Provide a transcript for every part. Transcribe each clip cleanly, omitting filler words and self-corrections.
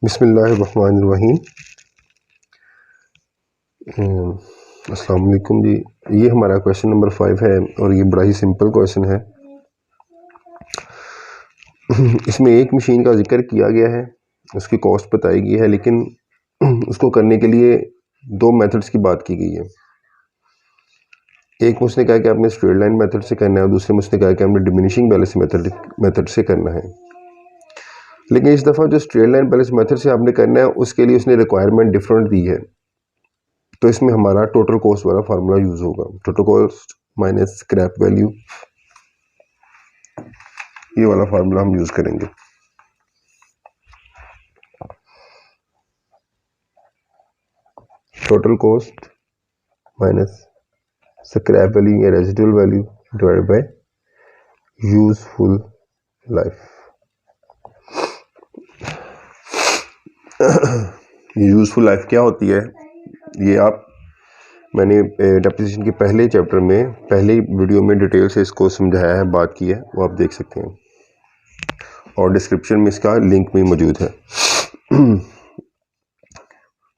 बिस्मिल्लाहिर्रहमानिर्रहीम। अस्सलाम वालेकुम जी। ये हमारा क्वेश्चन नंबर 5 है और ये बड़ा ही सिंपल क्वेश्चन है। इसमें एक मशीन का जिक्र किया गया है, उसकी कॉस्ट बताई गई है, लेकिन उसको करने के लिए दो मेथड्स की बात की गई है। एक मुझने कहा कि आपने स्ट्रेट लाइन मेथड से करना है और दूसरे मुझने कहा कि आपने डिमिनिशिंग बैलेंस मेथड से करना है। लेकिन इस दफ़ा जो स्ट्रेट लाइन बैलेंस मेथड से आपने करना है उसके लिए उसने रिक्वायरमेंट डिफरेंट दी है। तो इसमें हमारा टोटल कॉस्ट वाला फार्मूला यूज होगा, total cost minus scrap value, ये वाला फार्मूला हम यूज करेंगे। Total cost minus scrap value या residual value divided by useful life. Useful life क्या होती है ये मैंने डेप्रिसिएशन के पहले चैप्टर में पहले वीडियो में डिटेल से इसको समझाया है, बात की है, वो आप देख सकते हैं और डिस्क्रिप्शन में इसका लिंक भी मौजूद है।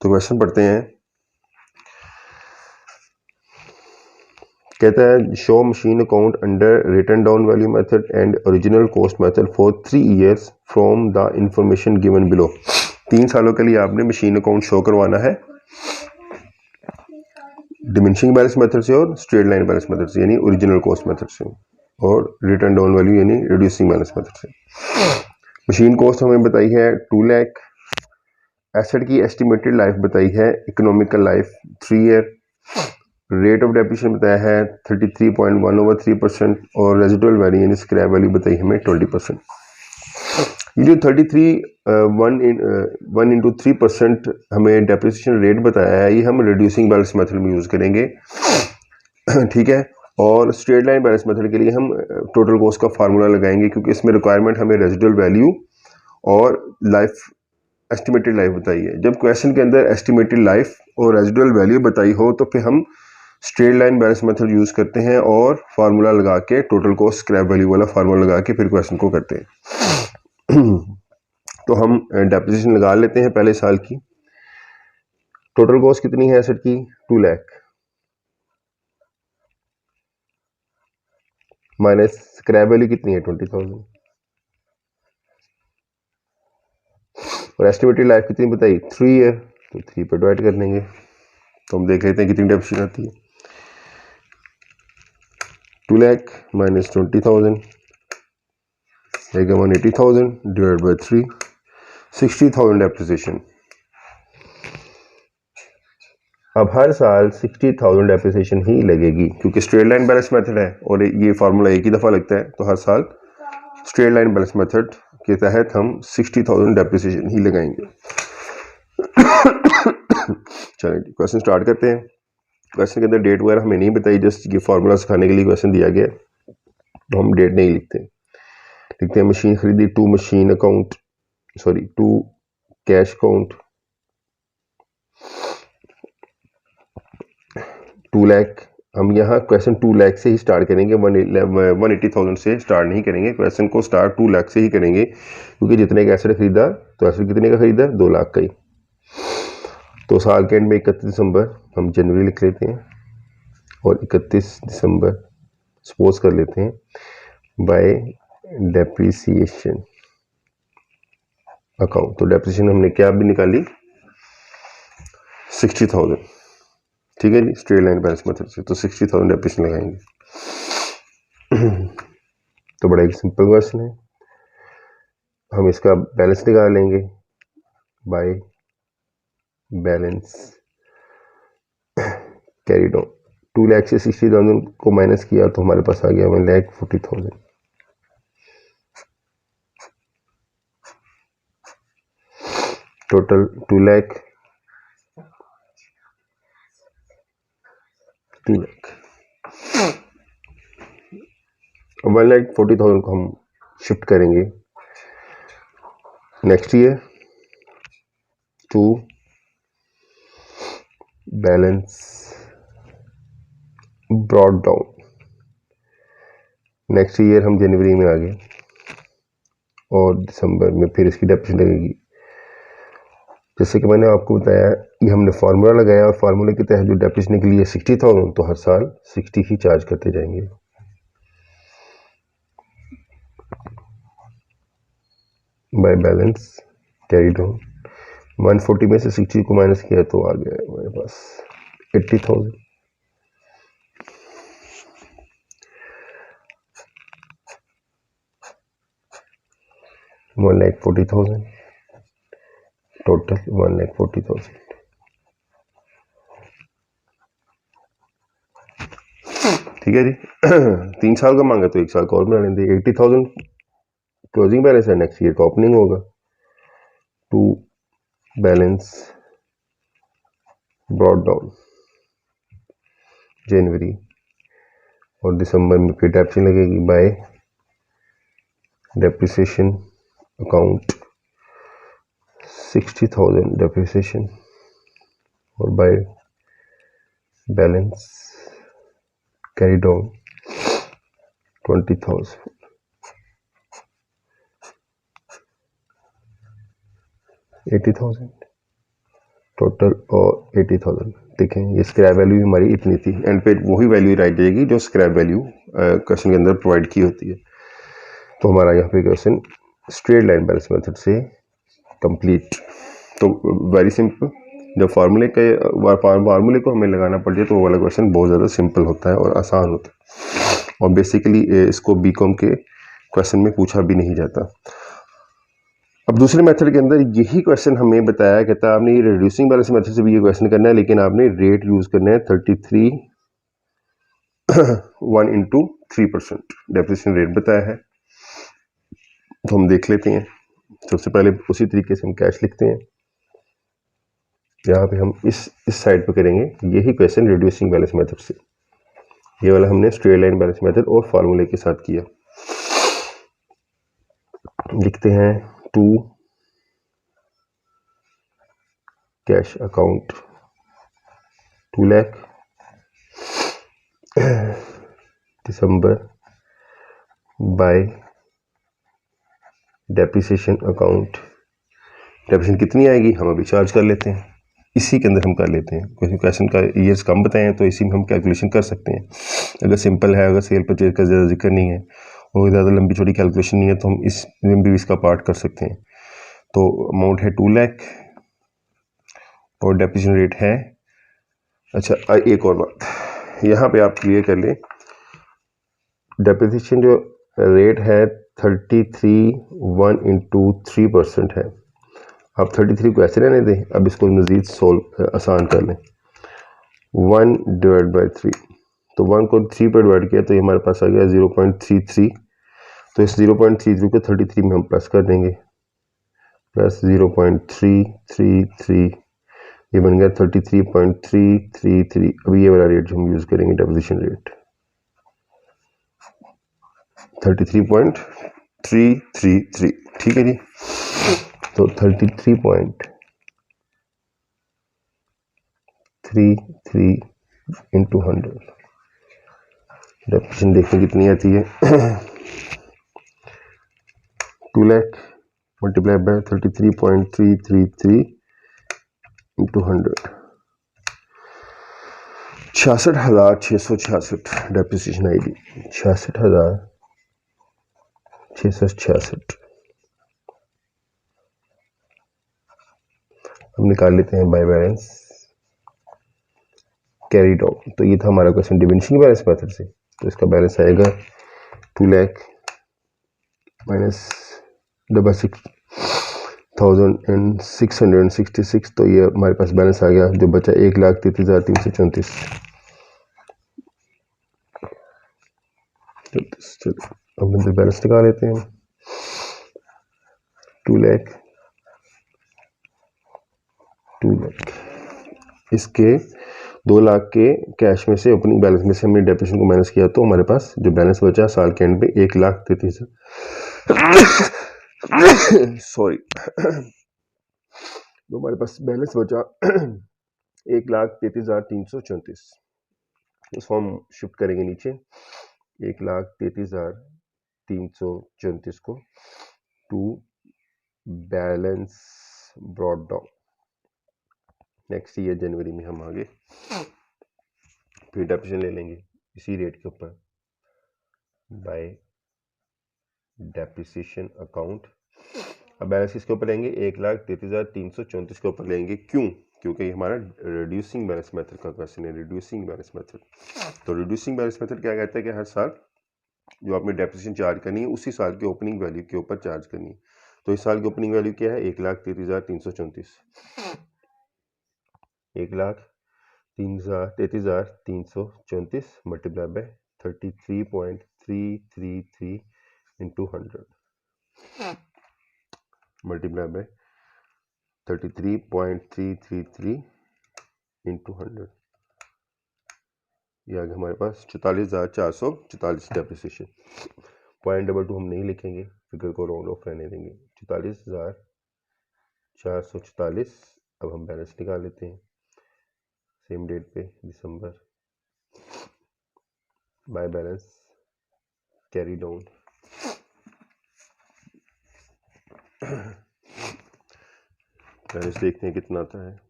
तो क्वेश्चन पढ़ते हैं। कहता है show machine account under written down value method and original cost method for 3 years from the information given below. 3 सालों के लिए आपने मशीन अकाउंट शो करवाना है डिमिनिशिंग बैलेंस मेथड से और स्ट्रेट लाइन बैलेंस मेथड से, यानी ओरिजिनल कॉस्ट मेथड से, और रिटर्न डाउन वैल्यू यानी रिड्यूसिंग बैलेंस मेथड से। मशीन कॉस्ट हमें बताई है 2 लाख, एसेट की एस्टिमेटेड लाइफ बताई है economical life 3 year, rate of depreciation बताया है 33.1/3% और रेजिडुअल वैल्यू यानी स्क्रैप वैल्यू बताई हमें 20%। ये जो 1/3% हमें डेप्रिसिएशन रेट बताया है, ये हम रिड्यूसिंग बैलेंस मेथड में यूज करेंगे। ठीक है। और स्ट्रेट लाइन बैलेंस मेथड के लिए हम टोटल कॉस्ट का फार्मूला लगाएंगे, क्योंकि इसमें रिक्वायरमेंट हमें रेजिडुअल वैल्यू और लाइफ एस्टिमेटेड लाइफ बताई है। जब क्वेश्चन के अंदर एस्टिमेटेड लाइफ और रेजिडुअल वैल्यू बताई हो तो फिर हम straight line balance method use करते हैं और फार्मूला लगा के टोटल कॉस्ट स्क्रैप वैल्यू वाला फार्मूला लगा के फिर क्वेश्चन को करते हैं। तो हम डेप्रिसिएशन लगा लेते हैं पहले साल की। टोटल कॉस्ट कितनी है एसेट की 2 लाख, माइनस स्क्रैप वैल्यू कितनी है 20,000 और एस्टिमेटेड लाइफ कितनी बताई 3 year, तो 3 पर डिवाइड कर देंगे तो हम देख लेते हैं कितनी डेप्रिसिएशन आती है। 2 lakh minus 20,000 180,000 divide by 3, 60,000 depreciation. अब हर साल 60,000 डेप्रिसिएशन ही लगेगी, क्योंकि स्ट्रेट लाइन बैलेंस मेथड है और ये फार्मूला एक ही दफ़ा लगता है, तो हर साल स्ट्रेट लाइन बैलेंस मेथड के तहत हम 60,000 डेप्रिसिएशन ही लगाएंगे। चलिए क्वेश्चन स्टार्ट करते हैं। क्वेश्चन के अंदर डेट वगैरह हमें नहीं बताई, जस्ट ये फार्मूला सिखाने के लिए क्वेश्चन दिया गया है, तो हम डेट नहीं लिखते। लिखते हैं मशीन खरीदी, to machine account, sorry to cash account 2 lakh. हम यहाँ क्वेश्चन 2 लाख से ही स्टार्ट करेंगे, 180,000 से स्टार्ट नहीं करेंगे। क्वेश्चन को स्टार्ट 2 लाख से ही करेंगे, क्योंकि जितने का एसेट खरीदा तो एसेट कितने का खरीदा 2 लाख का ही। तो साल के एंड में 31 दिसंबर हम जनवरी लिख लेते हैं और 31 दिसंबर सपोज कर लेते हैं बाय डेप्रिसिएशन अकाउंट। तो डेप्रिसिएशन हमने क्या भी निकाली 60,000, ठीक है जी, स्ट्रेट लाइन बैलेंस मेथड से, तो 60,000 डेप्रिसिएशन लगाएंगे। तो बड़ा एक सिंपल क्वेश्चन है, हम इसका बैलेंस निकाल लेंगे by balance carried on. 2 lakh से 60,000 को माइनस किया तो हमारे पास आ गया 1,40,000। टोटल 2 लाख 1,40,000 को हम शिफ्ट करेंगे next year to balance brought down. Next year हम जनवरी में आ गए और दिसंबर में फिर इसकी डेप्रिसिएशन लगेगी जैसे कि मैंने आपको बताया, ये हमने फार्मूला लगाया और फार्मूले के तहत जो डेप्रिसिएशन के लिए 60,000, तो हर साल 60 ही चार्ज करते जाएंगे। बाय बैलेंस कैरी डाउन, 140 में से 60 को माइनस किया तो आ गया हमारे पास 80,000। One lakh 40,000 total, 1,40,000। ठीक है जी। 3 साल का मांगा तो 1 साल का और बना लेंगे। 80,000 क्लोजिंग बैलेंस है, नेक्स्ट ईयर का ओपनिंग होगा। टू बैलेंस ब्रॉड डाउन जनवरी और दिसंबर में फिर डेप्रिसिएशन लगेगी बाय डेप्रिसिएशन अकाउंट 60,000 डेप्रिसिएशन और bye balance carry down 20,000। 80,000 total और 80,000। देखें ये स्क्रैप वैल्यू हमारी इतनी थी, एंड पे वही वैल्यू राइट जाएगी जो स्क्रैप वैल्यू क्वेश्चन के अंदर प्रोवाइड की होती है। तो हमारा यहाँ पे question straight line balance method से कंप्लीट। तो वेरी सिंपल, जब फार्मूले को हमें लगाना पड़ जाए तो वो वाला क्वेश्चन बहुत ज़्यादा सिंपल होता है और आसान होता है, और बेसिकली इसको बीकॉम के क्वेश्चन में पूछा भी नहीं जाता। अब दूसरे मेथड के अंदर यही क्वेश्चन हमें बताया कहता है आपने ये रिड्यूसिंग बैलेंस मेथड से भी ये क्वेश्चन करना है, लेकिन आपने रेट यूज करना है 33 1 इंटू 3% डेप्रिसिएशन रेट बताया है। तो हम देख लेते हैं। सबसे पहले उसी तरीके से हम कैश लिखते हैं। यहाँ पे हम इस साइड पे करेंगे यही क्वेश्चन रिड्यूसिंग बैलेंस मेथड से। ये वाला हमने स्ट्रेट लाइन बैलेंस मेथड और फार्मूले के साथ किया। लिखते हैं टू कैश अकाउंट 2 लाख दिसंबर बाय डेप्रिसिएशन अकाउंट। डेप्रिसिएशन कितनी आएगी हम अभी चार्ज कर लेते हैं, इसी के अंदर हम कर लेते हैं। क्योंकि क्वेश्चन का ईयर्स कम बताए हैं तो इसी में हम कैलकुलेशन कर सकते हैं। अगर सिंपल है, अगर सेल परचेज का ज़्यादा जिक्र नहीं है और ज़्यादा लंबी छोटी कैलकुलेशन नहीं है तो हम इसमें भी इसका पार्ट कर सकते हैं। तो अमाउंट है 2 लाख और डेप्रिसिएशन रेट है, अच्छा एक और बात यहाँ पे आप क्लियर कर लें, डेप्रिसिएशन जो रेट है 33 1 इंटू 3% है। आप 33 को ऐसे रहने दें, अब इसको मज़ीद सोल्व आसान कर लें। 1 डिवाइड बाई 3, तो 1 को 3 पर डिवाइड किया तो ये हमारे पास आ गया 0.33। तो इस 0.33 को 33 में हम प्लस कर देंगे, प्लस 0.333, ये बन गया 33.333। अब ये वाला रेट हम यूज़ करेंगे डेप्रिसिएशन रेट 33.333। ठीक है जी। तो 33.33 इंटू 100 डेप्रिसिएशन देखने कितनी आती है 2 lakh multiply by 33.333 into 100, 66,666 depreciation आएगी। 66,666 हम निकाल लेते हैं बाय बैलेंस कैरी डाउन। तो ये था हमारा क्वेश्चन डिमिनिशिंग बैलेंस मेथड से। तो इसका बैलेंस आएगा 2 लाख माइनस 66,666। तो ये हमारे पास बैलेंस आ गया, जो बचा 1,33,334। अब अंदर बैलेंस निकाल लेते हैं 2 लाख इसके 2 लाख के कैश में से ओपनिंग बैलेंस में से हमने डेप्रिसिएशन को माइनस किया तो हमारे पास जो बैलेंस बचा साल के एंड पे 1,33,000 सॉरी तो हमारे पास बैलेंस बचा 1,33,334। उसको हम शिफ्ट करेंगे नीचे 1,33,334 को to balance brought down next year जनवरी में हम आगे फिर डेप्रिसिएशन ले लेंगे इसी रेट के ऊपर बाय डेप्रिसिएशन अकाउंट। अब बैलेंस किसके ऊपर लेंगे, 1,33,334 के ऊपर लेंगे। क्यों? क्योंकि ये हमारा रिड्यूसिंग बैलेंस मेथड का क्वेश्चन है, रिड्यूसिंग बैलेंस मेथड। तो रिड्यूसिंग बैलेंस मेथड क्या कहता है कि हर साल जो आपने डेप्रिसिएशन चार्ज करनी है उसी साल की ओपनिंग वैल्यू के ऊपर चार्ज करनी है। तो इस साल की ओपनिंग वैल्यू क्या है, 1,33,334। 1,33,334 multiply by 33.333 into 100 multiply by 33.333 into 100, ये आगे हमारे पास 44,444 डेप्रिसिएशन। पॉइंट नंबर 2 हम नहीं लिखेंगे, फिगर को राउंड ऑफ रहने देंगे। 44,444। अब हम बैलेंस निकाल लेते हैं सेम डेट पे, दिसंबर। By balance carry down balance देखते हैं कितना आता है।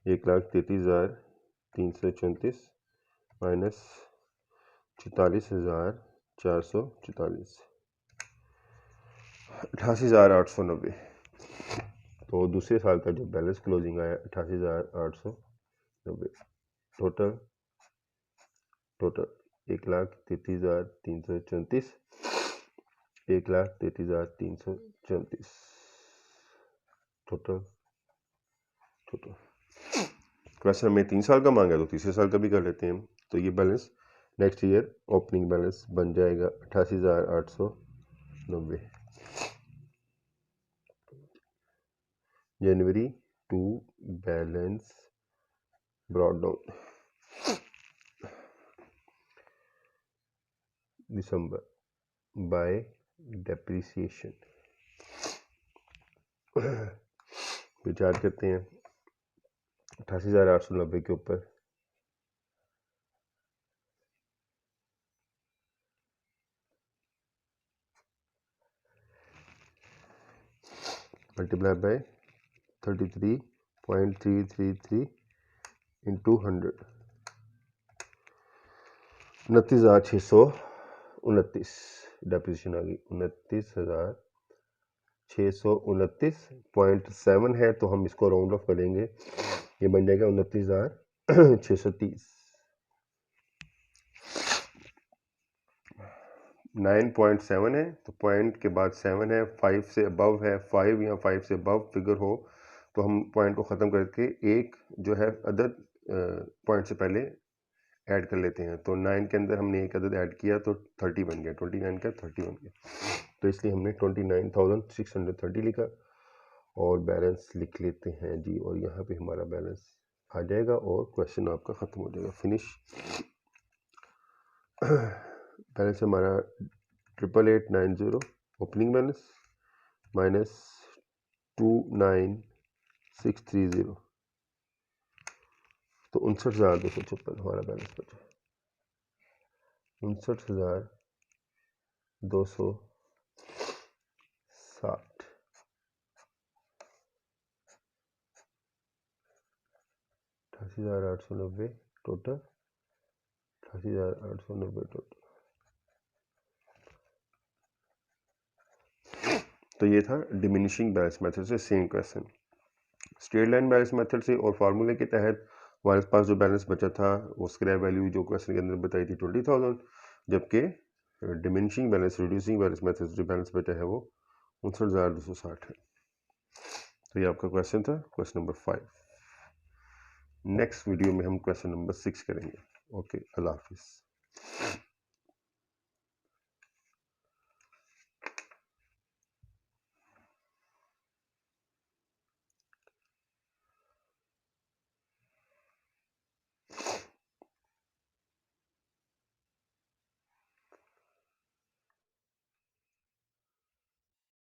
1,33,334 माइनस 44,444, 88,890। तो दूसरे साल का जो बैलेंस क्लोजिंग आया 88,890। Total 1,33,334, 1,33,334 total. क्वेश्चन हमें 3 साल का मांगा तो तीसरे साल का भी कर लेते हैं हम। तो ये balance next year opening balance बन जाएगा 88,890। जनवरी टू बैलेंस ब्रॉट डाउन दिसंबर बाय डेप्रिसिएशन विचार करते हैं 88,890 के ऊपर मल्टीप्लाई बाय 33.333 इंटू 100, 29,629 डेप्रिसिएशन आ गई। 29,629.7 है, तो हम इसको राउंड ऑफ करेंगे, ये बन जाएगा 29,630। 9.7 है तो पॉइंट के बाद 7 है, 5 से अबव है, 5 या 5 से अबव फिगर हो तो हम पॉइंट को ख़त्म करके एक जो है अदद पॉइंट से पहले ऐड कर लेते हैं। तो 9 के अंदर हमने एक अदद ऐड किया तो 30 बन गया, 29 का 30 बन गया, तो इसलिए हमने 29,630 लिखा और बैलेंस लिख लेते हैं जी। और यहाँ पे हमारा बैलेंस आ जाएगा और क्वेश्चन आपका ख़त्म हो जाएगा, फिनिश। बैलेंस हमारा 88,890 ओपनिंग बैलेंस माइनस 29,630, तो 59,256 हमारा बैलेंस बचा। 59,260 88,890 टोटल, 88,890 टोटल। तो ये था डिमिनिशिंग बैलेंस मेथड से same question. Straight line balance method से और फार्मूले के तहत हमारे पास जो बैलेंस बचा था वो स्क्रैप वैल्यू जो क्वेश्चन के अंदर बताई थी 20,000, जबकि diminishing balance reducing balance method से जो बैलेंस बचा है वो 59,260 है। तो ये आपका क्वेश्चन था, क्वेश्चन नंबर 5। नेक्स्ट वीडियो में हम क्वेश्चन नंबर 6 करेंगे। ओके, अल्लाह हाफिज़।